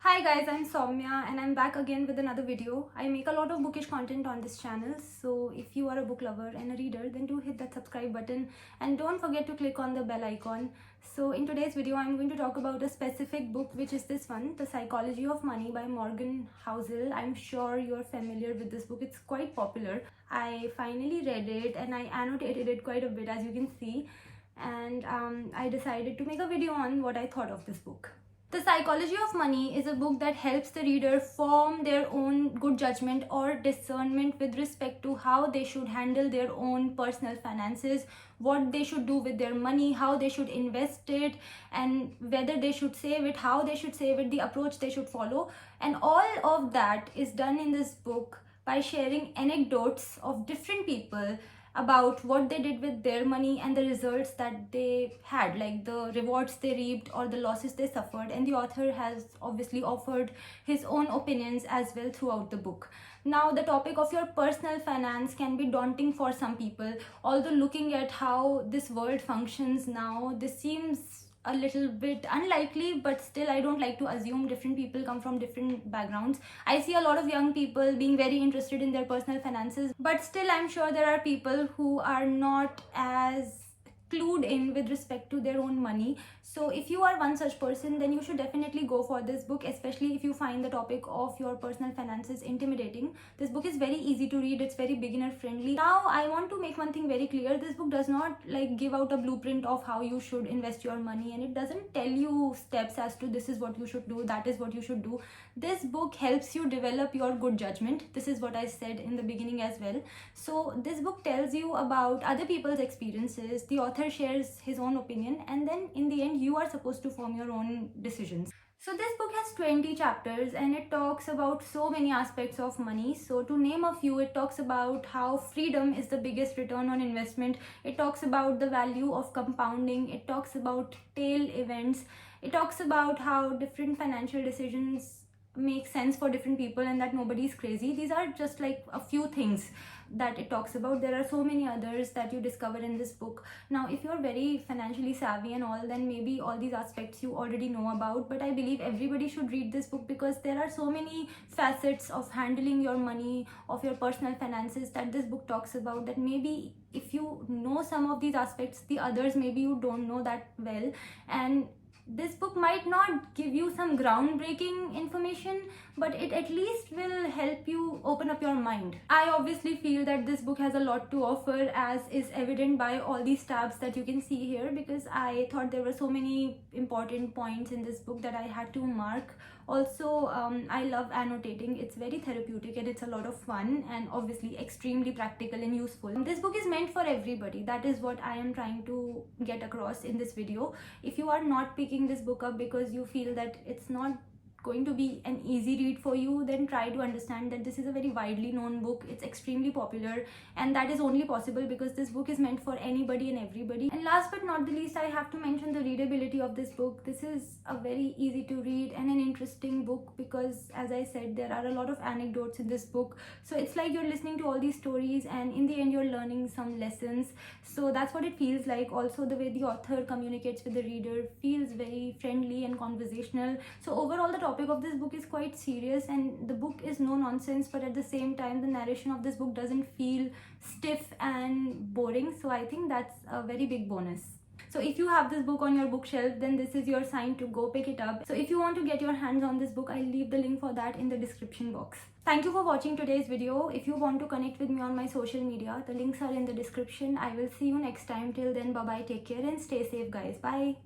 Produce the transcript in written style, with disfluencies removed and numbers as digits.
Hi guys, I'm Saumya and I'm back again with another video. I make a lot of bookish content on this channel, so if you are a book lover and a reader, then do hit that subscribe button and don't forget to click on the bell icon. So in today's video, I'm going to talk about a specific book, which is this one, The Psychology of Money by Morgan Housel. I'm sure you're familiar with this book. It's quite popular. I finally read it and I annotated it quite a bit, as you can see, and I decided to make a video on what I thought of this book. The Psychology of Money is a book that helps the reader form their own good judgment or discernment with respect to how they should handle their own personal finances, what they should do with their money, how they should invest it, and whether they should save it, how they should save it, the approach they should follow. And all of that is done in this book by sharing anecdotes of different people about what they did with their money and the results that they had, like the rewards they reaped or the losses they suffered. And the author has obviously offered his own opinions as well throughout the book. Now, the topic of your personal finance can be daunting for some people, although looking at how this world functions now, this seems a little bit unlikely, but still I don't like to assume. Different people come from different backgrounds. I see a lot of young people being very interested in their personal finances, but still I'm sure there are people who are not as clued in with respect to their own money. So if you are one such person, then you should definitely go for this book, especially if you find the topic of your personal finances intimidating. This book is very easy to read. It's very beginner friendly. Now, I want to make one thing very clear. This book does not give out a blueprint of how you should invest your money, and it doesn't tell you steps as to this is what you should do, that is what you should do. This book helps you develop your good judgment. This is what I said in the beginning as well. So this book tells you about other people's experiences. The author shares his own opinion, and then in the end you are supposed to form your own decisions. So this book has 20 chapters and it talks about so many aspects of money. So to name a few, it talks about how freedom is the biggest return on investment. It talks about the value of compounding. It talks about tail events. It talks about how different financial decisions make sense for different people and that nobody is crazy. These are just like a few things that it talks about. There are so many others that you discover in this book. Now, if you're very financially savvy and all, then maybe all these aspects you already know about, but I believe everybody should read this book because there are so many facets of handling your money, of your personal finances, that this book talks about, that maybe if you know some of these aspects, the others maybe you don't know that well. And this book might not give you some groundbreaking information, but it at least will help you open up your mind. I obviously feel that this book has a lot to offer, as is evident by all these tabs that you can see here, because I thought there were so many important points in this book that I had to mark. Also, I love annotating. It's very therapeutic and it's a lot of fun and obviously extremely practical and useful. This book is meant for everybody. That is what I am trying to get across in this video. If you are not picking this book up because you feel that it's not going to be an easy read for you, then try to understand that this is a very widely known book. It's extremely popular, and that is only possible because this book is meant for anybody and everybody. And last but not the least, I have to mention the readability of this book. This is a very easy to read and an interesting book because, as I said, there are a lot of anecdotes in this book. So it's like you're listening to all these stories and in the end you're learning some lessons. So that's what it feels like. Also, the way the author communicates with the reader feels very friendly and conversational. So overall, the topic of this book is quite serious and the book is no nonsense, but at the same time the narration of this book doesn't feel stiff and boring. So I think that's a very big bonus. So if you have this book on your bookshelf, then this is your sign to go pick it up. So if you want to get your hands on this book, I'll leave the link for that in the description box. Thank you for watching today's video. If you want to connect with me on my social media, the links are in the description. I will see you next time. Till then, bye bye, take care and stay safe, guys. Bye.